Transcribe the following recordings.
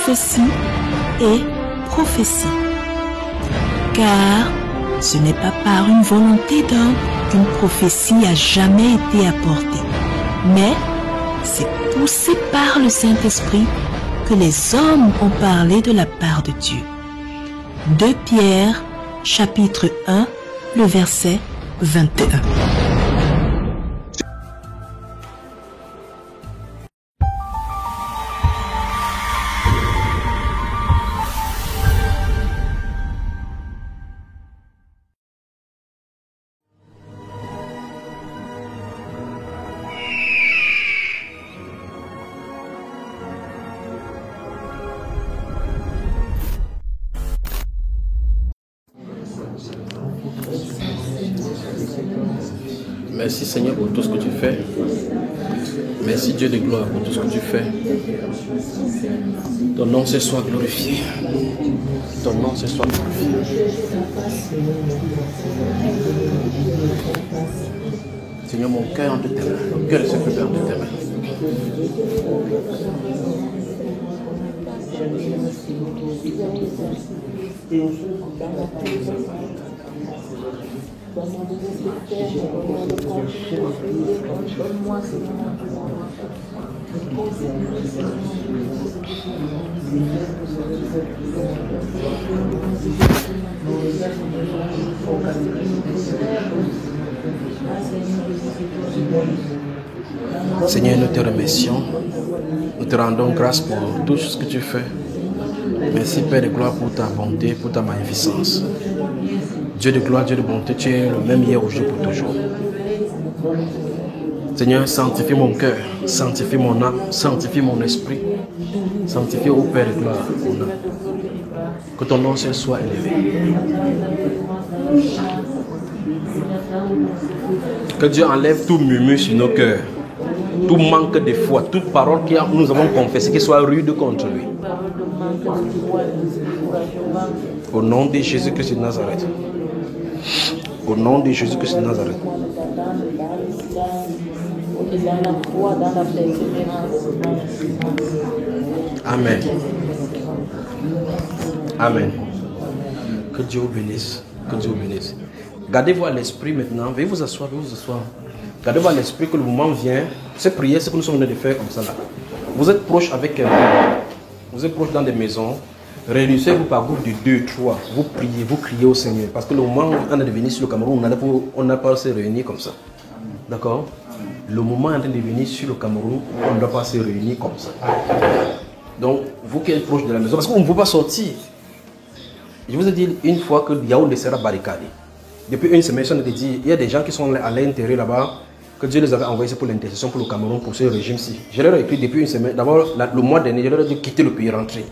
prophétie et prophétie. Car ce n'est pas par une volonté d'homme qu'une prophétie a jamais été apportée, mais c'est poussé par le Saint-Esprit que les hommes ont parlé de la part de Dieu. 2 Pierre, chapitre 1, le verset 21. Merci Seigneur pour tout ce que tu fais. Merci Dieu de gloire pour tout ce que tu fais. Ton nom ce soit glorifié. Ton nom ce soit glorifié. Seigneur, mon cœur entre tes mains. Mon cœur se fait entre tes mains. Seigneur, nous te remercions. Nous te rendons grâce pour tout ce que tu fais. Merci Père de gloire pour ta bonté, pour ta magnificence. Dieu de gloire, Dieu de bonté, tu es le même hier, aujourd'hui, pour toujours. Seigneur, sanctifie mon cœur, sanctifie mon âme, sanctifie mon esprit, sanctifie au Père de gloire mon âme. Que ton nom soit élevé. Que Dieu enlève tout murmure sur nos cœurs, tout manque de foi, toute parole que nous avons confessée, qui soit rude contre lui. Au nom de Jésus-Christ de Nazareth. Au nom de Jésus-Christ de Nazareth. Amen. Amen. Que Dieu vous bénisse. Que Dieu vous bénisse. Gardez-vous à l'esprit maintenant. Veuillez vous asseoir, veuillez vous asseoir. Gardez-vous à l'esprit que le moment vient. Cette prière, c'est ce que nous sommes en train de faire comme ça là. Vous êtes proche avec quelqu'un. Vous êtes proche dans des maisons. Réunissez-vous par groupe de 2, 3. Vous priez, vous criez au Seigneur. Parce que le moment où on est venu sur le Cameroun, on n'a pas se réunir comme ça. D'accord? Le moment où on est venu sur le Cameroun, on ne doit pas se réunir comme ça. Donc, vous qui êtes proche de la maison, parce qu'on ne peut pas sortir. Je vous ai dit une fois que Yaoundé sera barricadé. Depuis une semaine, on a dit, il y a des gens qui sont à l'intérieur là-bas, que Dieu les avait envoyés pour l'intercession pour le Cameroun, pour ce régime-ci. Je leur ai écrit depuis une semaine. D'abord, le mois dernier, je leur ai dit quitter le pays, rentrer.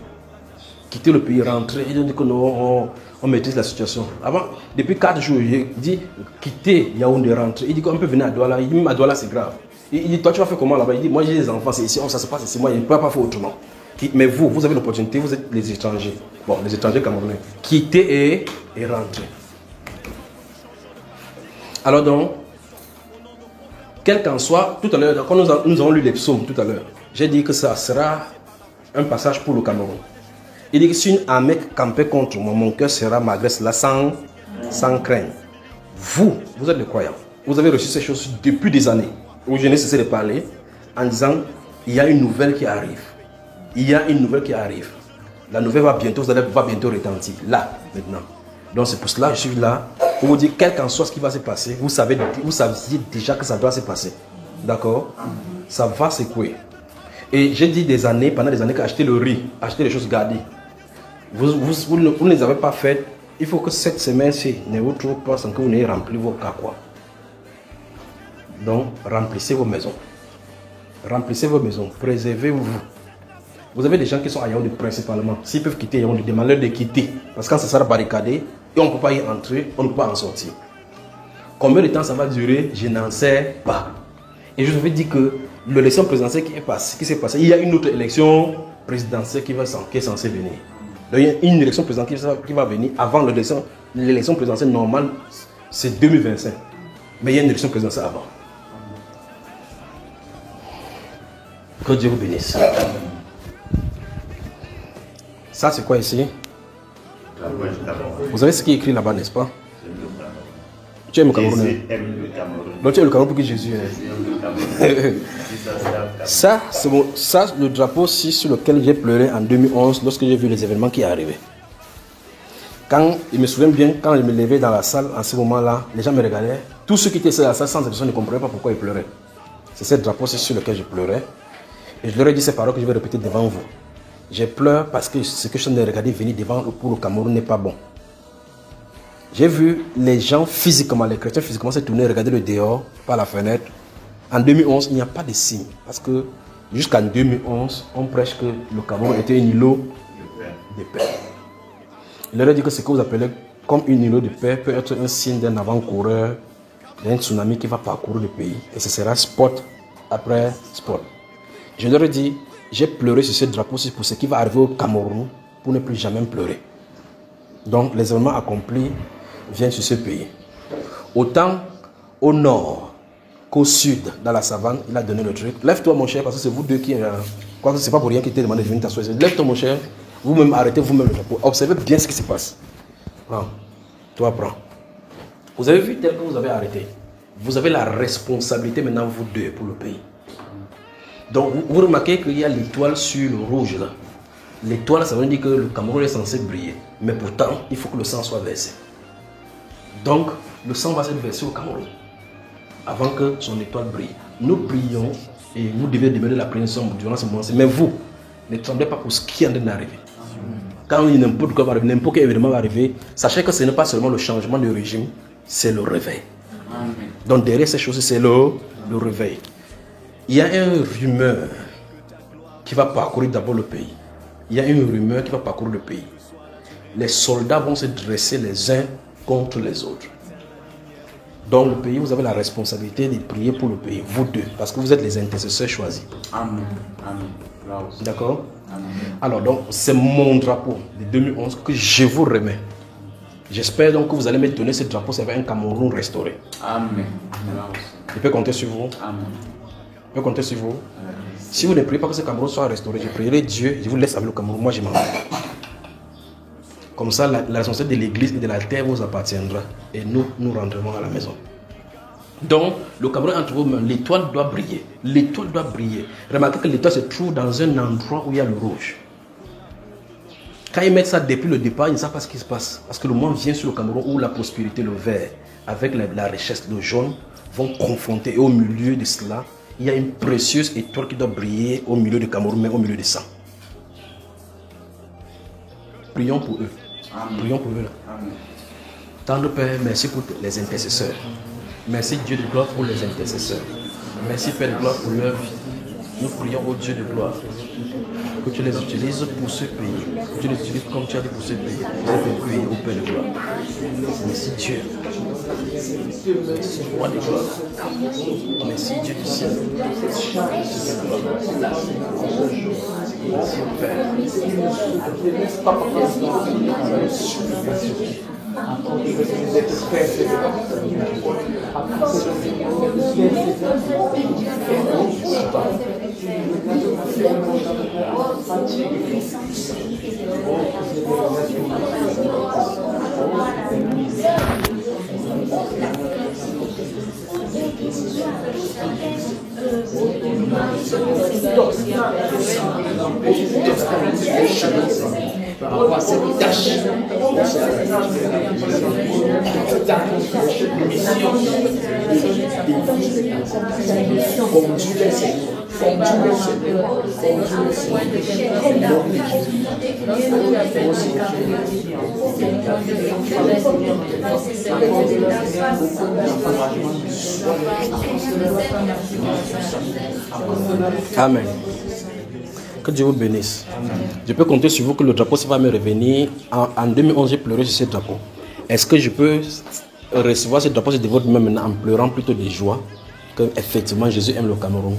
Quitter le pays, rentrer. Ils ont dit que non, on maîtrise la situation. Avant, depuis 4 jours, j'ai dit quitter Yaoundé, rentrer. Il dit qu'on peut venir à Douala. Il dit même à Douala, c'est grave. Il dit, toi, tu vas faire comment là-bas? Il dit, moi, j'ai des enfants, c'est ici, ça se passe ici, moi, je ne peux pas faire autrement. Mais vous avez l'opportunité, vous êtes les étrangers. Bon, les étrangers camerounais. Quittez et rentrez. Alors donc, quel qu'en soit, tout à l'heure, quand nous avons lu les psaumes tout à l'heure, j'ai dit que ça sera un passage pour le Cameroun. Il dit que si une armée campait contre moi, mon cœur sera malgré cela sans crainte. Vous êtes des croyants. Vous avez reçu ces choses depuis des années. Où je n'ai cessé de parler en disant, il y a une nouvelle qui arrive. Il y a une nouvelle qui arrive. La nouvelle va bientôt retentir. Là, maintenant. Donc c'est pour cela que je suis là. Pour vous dire, quel qu'en soit ce qui va se passer, vous saviez déjà que ça doit se passer. D'accord? Ça va secouer. Et j'ai dit pendant des années qu'acheter le riz, acheter les choses gardées. Vous ne les avez pas faites. Il faut que cette semaine-ci ne vous trouve pas sans que vous n'ayez rempli vos carquois. Donc, remplissez vos maisons. Remplissez vos maisons. Préservez-vous. Vous avez des gens qui sont à Yaoundé principalement. S'ils peuvent quitter Yaoundé, demandez-leur de quitter. Parce que quand ça sera barricadé, et on ne peut pas y entrer, on ne peut pas en sortir. Combien de temps ça va durer, je n'en sais pas. Et je vous avais dit que l'élection présidentielle qui s'est passée, il y a une autre élection présidentielle qui est censée venir. Donc, il y a une élection présidentielle qui va venir avant l'élection présidentielle normale, c'est 2025. Mais il y a une élection présidentielle avant. Que Dieu vous bénisse. Ça, c'est quoi ici? Vous savez ce qui est écrit là-bas, n'est-ce pas? Tu aimes le Cameroun? Donc tu aimes le Cameroun pour que Jésus est. Ça, c'est bon. Ça, le drapeau aussi sur lequel j'ai pleuré en 2011 lorsque j'ai vu les événements qui arrivaient. Quand, je me souviens bien, quand je me levais dans la salle, en ce moment-là, les gens me regardaient. Tous ceux qui étaient dans la salle sans exception ne comprenaient pas pourquoi ils pleuraient. C'est ce drapeau sur lequel je pleurais. Et je leur ai dit ces paroles que je vais répéter devant vous. Je pleure parce que ce que je suis en train de regarder venir devant pour le Cameroun n'est pas bon. J'ai vu les gens physiquement, les chrétiens physiquement se tourner, regarder le dehors par la fenêtre. En 2011, il n'y a pas de signe. Parce que jusqu'en 2011, on prêche que le Cameroun était un îlot de paix. Il leur a dit que ce que vous appelez comme une îlot de paix peut être un signe d'un avant-coureur, d'un tsunami qui va parcourir le pays. Et ce sera spot après spot. Je leur ai dit, j'ai pleuré sur ce drapeau pour ce qui va arriver au Cameroun pour ne plus jamais pleurer. Donc les événements accomplis viennent sur ce pays. Autant au nord qu'au sud, dans la savane, il a donné le truc. Lève-toi mon cher, parce que c'est vous deux qui... Quoi que ce n'est pas pour rien qu'il t'a demandé de venir t'asseoir. Lève-toi mon cher, vous-même arrêtez vous-même le drapeau. Observez bien ce qui se passe. Prends. Toi, prends. Vous avez vu tel que vous avez arrêté. Vous avez la responsabilité maintenant, vous deux, pour le pays. Donc, vous remarquez qu'il y a l'étoile sur le rouge, là. L'étoile, ça veut dire que le Cameroun est censé briller. Mais pourtant, il faut que le sang soit versé. Donc, le sang va être versé au Cameroun avant que son étoile brille. Nous prions et vous devez demeurer la prière durant ce moment. Mais vous, ne tremblez pas pour ce qui est en train d'arriver. Quand n'importe quoi va arriver, n'importe quel événement va arriver, sachez que ce n'est pas seulement le changement de régime, c'est le réveil. Amen. Donc derrière ces choses, c'est le réveil. Il y a une rumeur qui va parcourir d'abord le pays. Il y a une rumeur qui va parcourir le pays. Les soldats vont se dresser les uns contre les autres. Dans le pays, vous avez la responsabilité de prier pour le pays, vous deux, parce que vous êtes les intercesseurs choisis. Amen. Amen. D'accord? Amen. Alors, donc, c'est mon drapeau de 2011 que je vous remets. J'espère donc que vous allez me donner ce drapeau, ça va être un Cameroun restauré. Amen. Je peux compter sur vous? Amen. Je peux compter sur vous? Amen. Si vous ne priez pas que ce Cameroun soit restauré, je prierai Dieu, je vous laisse avec le Cameroun, moi je m'en vais. Comme ça, la responsabilité de l'église et de la terre vous appartiendra. Et nous rentrerons à la maison. Donc, le Cameroun entre vos mains, l'étoile doit briller. L'étoile doit briller. Remarquez que l'étoile se trouve dans un endroit où il y a le rouge. Quand ils mettent ça depuis le départ, ils ne savent pas ce qui se passe. Parce que le monde vient sur le Cameroun où la prospérité, le vert, avec la richesse, le jaune, vont confronter. Et au milieu de cela, il y a une précieuse étoile qui doit briller au milieu du Cameroun, mais au milieu du sang. Prions pour eux. Amen. Prions pour eux. Amen. Tendre Père, merci pour les intercesseurs. Merci Dieu de gloire pour les intercesseurs. Merci Père de gloire pour leur vie. Nous prions au Dieu de gloire que tu les utilises pour ce pays. Que tu les utilises comme tu as dit pour ce pays. Pour ce pays au Père de gloire. Merci Dieu. Merci Roi de gloire. Merci Dieu du ciel. Merci Père. Par rapport à cette tâche, Amen. Que Dieu vous bénisse. Amen. Je peux compter sur vous que le drapeau va me revenir. En 2011, j'ai pleuré sur ce drapeau. Est-ce que je peux recevoir ce drapeau de votre main maintenant en pleurant plutôt de joie que effectivement Jésus aime le Cameroun?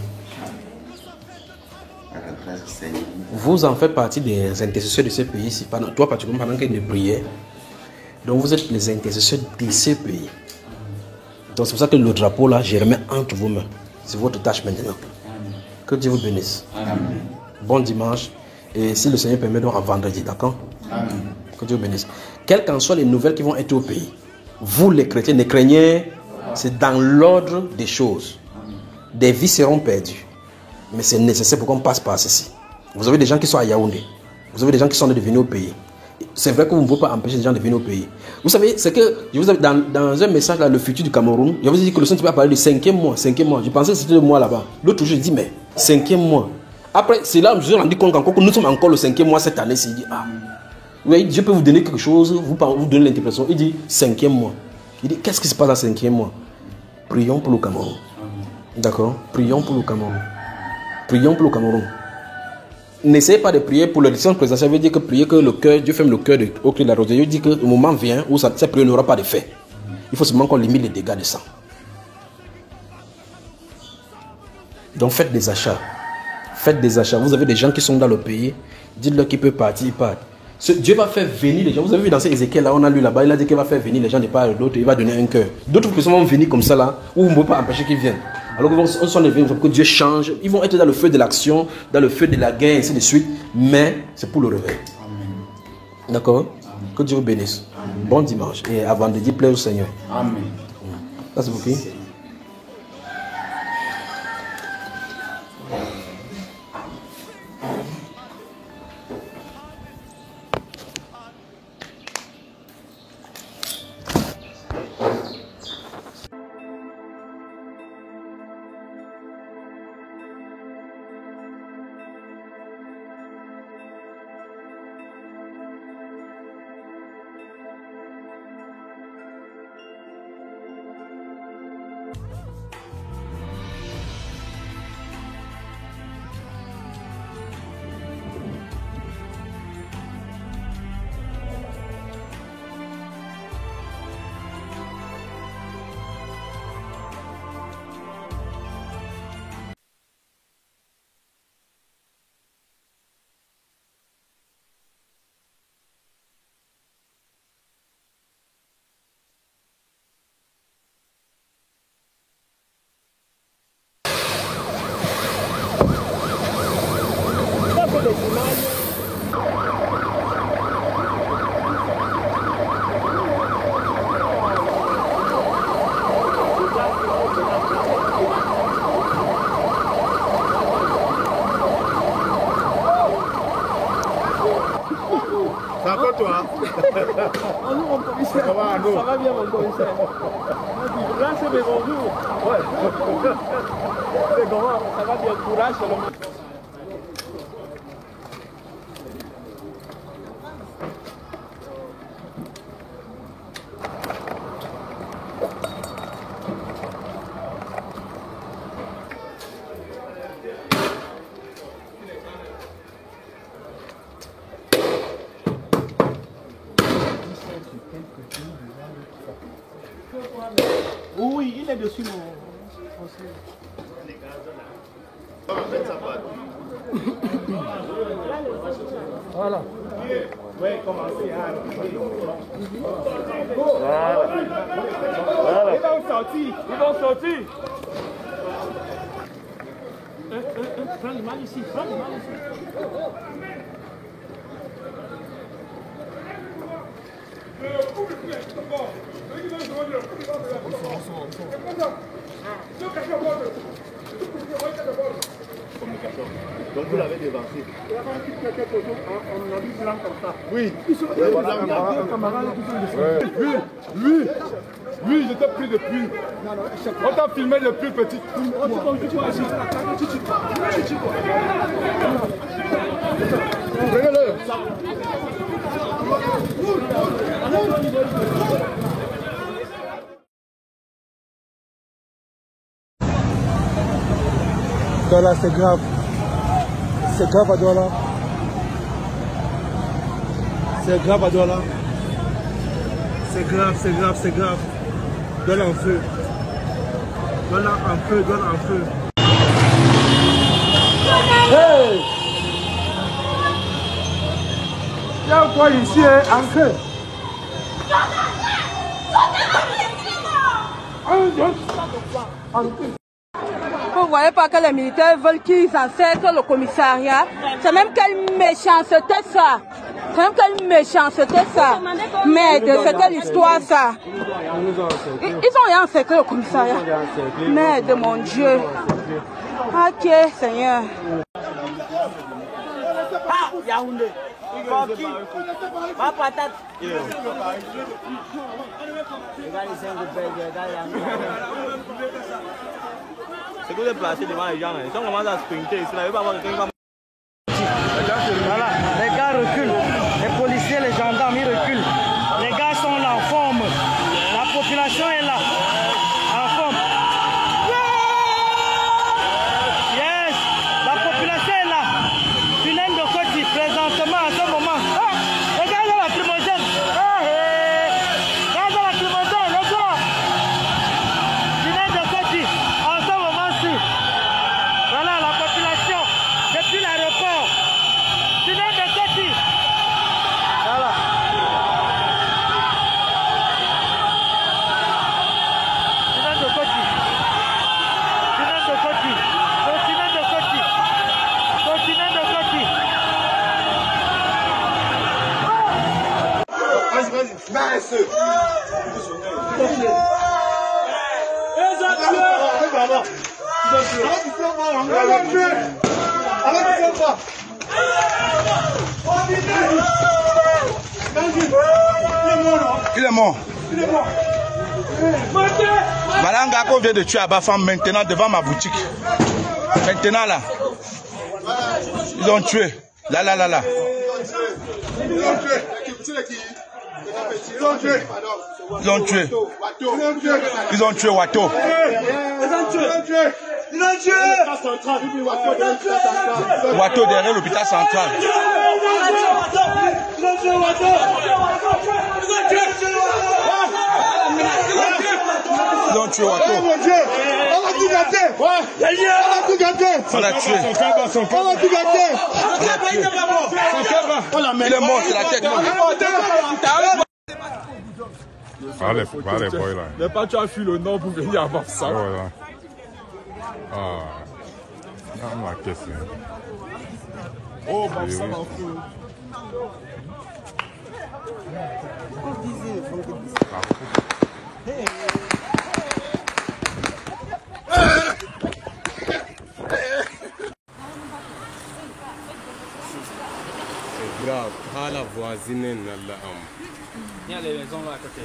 Vous en faites partie des intercesseurs de ce pays-ci. Toi particulièrement pendant qu'il me priait. Donc vous êtes les intercesseurs de ce pays. Donc c'est pour ça que le drapeau là, je remets entre vos mains. C'est votre tâche maintenant. Que Dieu vous bénisse. Amen. Bon dimanche Et si le Seigneur permet, donc à vendredi, d'accord? Que Dieu bénisse. Quelles qu'en soient les nouvelles qui vont être au pays, vous les chrétiens, ne craignez, c'est dans l'ordre des choses. Des vies seront perdues. Mais c'est nécessaire pour qu'on passe par ceci. Vous avez des gens qui sont à Yaoundé. Vous avez des gens qui sont devenus au pays. C'est vrai que vous ne pouvez pas empêcher les gens de venir au pays. Vous savez, c'est que je vous avais dans un message là, le futur du Cameroun, je vous ai dit que le Seigneur va parler du 5e mois. 5e mois. Je pensais que c'était le mois là-bas. L'autre jour, je dis, mais 5e mois. Après, c'est là que je me suis rendu compte que nous sommes encore le 5e mois cette année. Il dit, ah, oui, Dieu peut vous donner quelque chose, vous donner l'interprétation. Il dit 5e mois. Il dit, qu'est-ce qui se passe dans le 5e mois? Prions pour le Cameroun. D'accord? Prions pour le Cameroun. Prions pour le Cameroun. N'essayez pas de prier pour l'élection présidentielle. Ça veut dire que prier que le cœur, Dieu ferme le cœur au cri de la rosée. Dieu dit que le moment vient où cette prière n'aura pas de fait. Il faut seulement qu'on limite les dégâts de sang. Donc faites des achats. Faites des achats. Vous avez des gens qui sont dans le pays. Dites-leur qu'ils peuvent partir, ils partent. Dieu va faire venir les gens. Vous avez vu dans ces Ézéchiel là, on a lu là-bas, il a dit qu'il va faire venir les gens de part et d'autre. Il va donner un cœur. D'autres personnes vont venir comme ça là, où vous ne pouvez pas empêcher qu'ils viennent. Alors qu'ils sont venus pour que Dieu change. Ils vont être dans le feu de l'action, dans le feu de la guerre, ainsi de suite. Mais c'est pour le réveil. D'accord? Que Dieu vous bénisse. Amen. Bon dimanche. Et à vendredi, plaît au Seigneur. Amen. Ça c'est pour qui? C'est encore toi. Bonjour mon commissaire. Ça va bien mon commissaire. Là c'est mes bonjours. Ouais. C'est comment? Ça va bien, courage seulement. Oui, il est dessus mon... Voilà. Oui, commencez. Voilà. Ils vont sortir. Ils vont sortir. Prends le mal ici. Prends le mal ici. Donc vous l'avez dévancé. On a vu blanc comme ça. Oui. Lui, je t'ai pris depuis. On t'a filmé le plus petit. Prenez-le. Douala, c'est grave. C'est grave à Douala. C'est grave à Douala. C'est grave, c'est grave, c'est grave. Douala en feu. Douala en feu, Douala en feu. Hey! Tiens-toi ici, en feu. En feu. ne voyez pas que les militaires veulent qu'ils encerclent le commissariat. C'est même quelle méchanceté ça. C'est même quelle méchanceté ça. Merde, c'est quelle histoire ça. Ils ont rien encerclé le commissariat. Merde, mon Dieu. Ok, Seigneur. Ah, Yaoundé. Ma patate. C'est que vous êtes placé devant les gens. Ils sont commencés à sprinter. Ils ne pas avoir quelqu'un qui va. Voilà, les gars reculent. Les policiers, les gendarmes, ils reculent. Les gars sont là en forme. La population est là. En forme. Yes! La population est là. Tunnel de Koti, présentement à ce moment. Ah, regardez la primogène. Regardez la primogène, les gars. Tunnel de Koti, en ce moment-ci. Voilà la population depuis l'aéroport. Tunnel de Koti. Voilà. Tunnel de Koti. Tunnel de Koti. Tunnel de Koti. Tunnel de Koti. Vas-y. Il est mort. Malanga qu'on vient de tuer à Bafam maintenant devant ma boutique. Maintenant là. Ils ont tué. Là. Ils ont tué Wato. Wato derrière l'hôpital central. Ils ont tué Wato. On a tout gâté. On a tué. On a tout gâté. Il est mort, c'est la tête. Parlez, boy là. Mais pas tu as fui le nord pour venir avoir ça. Voilà. Ah. Non, la caisse. Oh, bah ça va fou. C'est grave. Ah, la voisine est là. Il y a les maisons là à côté.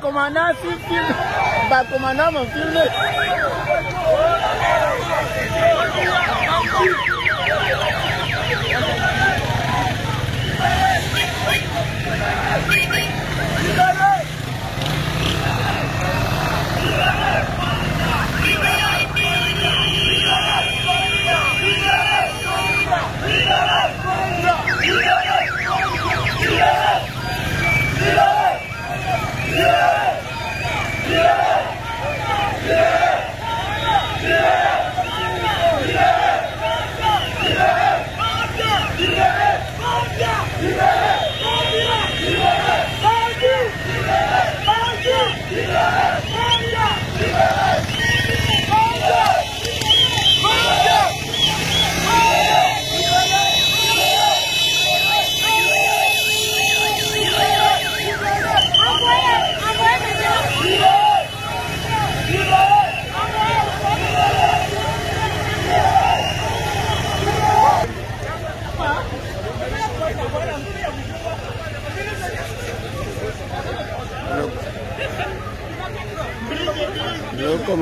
Commandant, commandant me filme.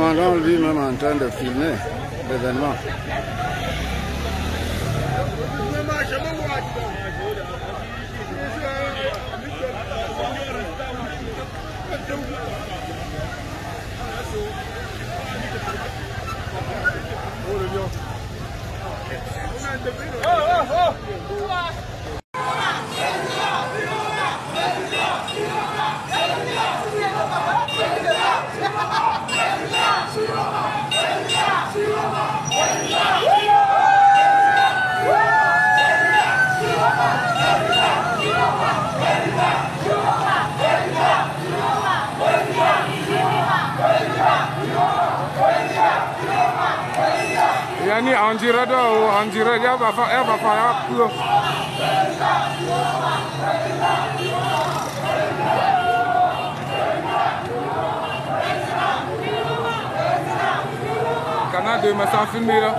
commandant lui-même en train de filmer l'événement. Yani anjira do anjira ya ba fa ya ku Canal 2 mais sans filmer là.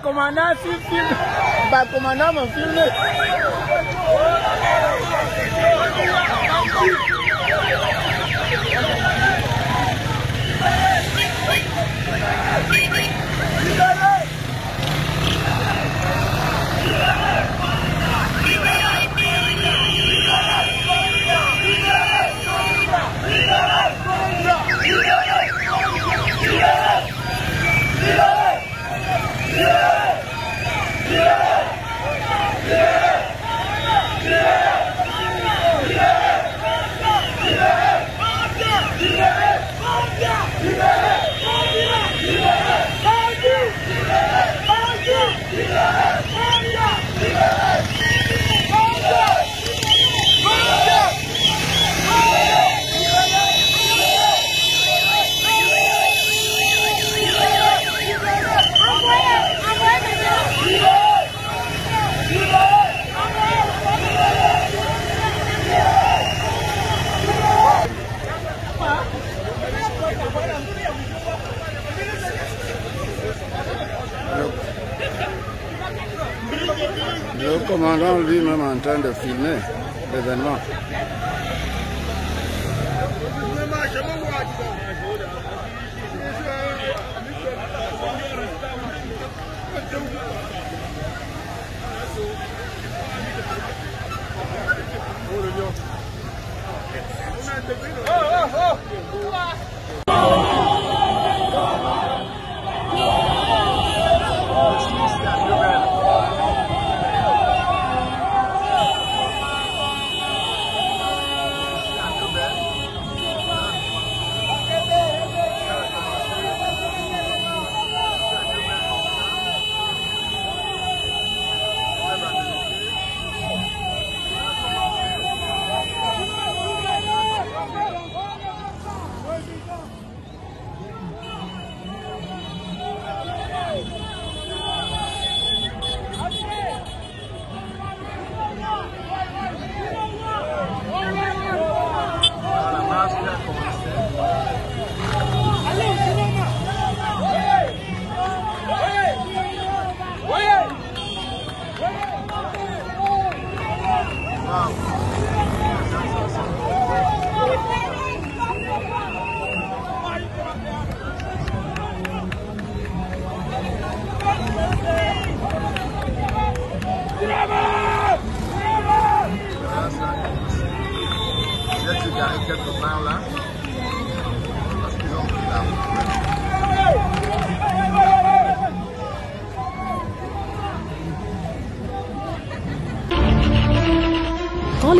Commandant, commandant me filme. Le commandant lui-même en train de filmer l'événement.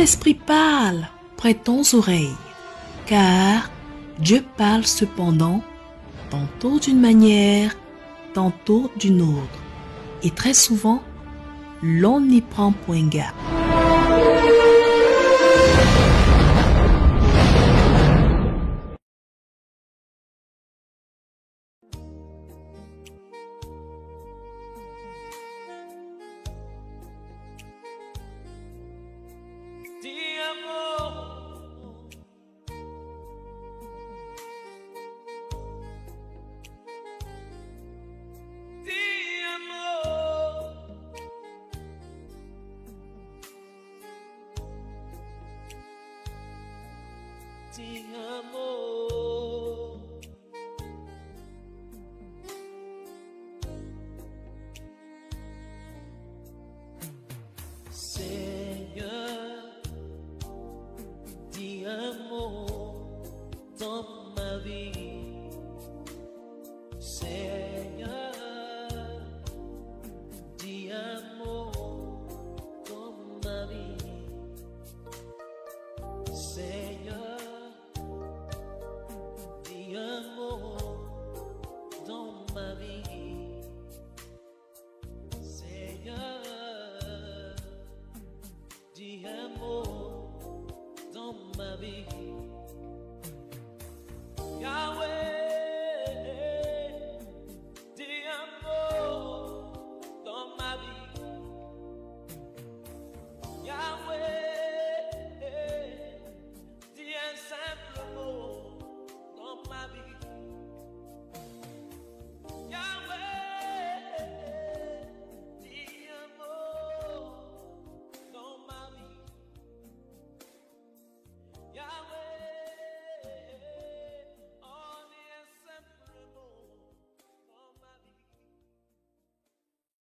l'Esprit parle, prêtons oreille, car Dieu parle cependant, tantôt d'une manière, tantôt d'une autre, et très souvent, l'on n'y prend point garde.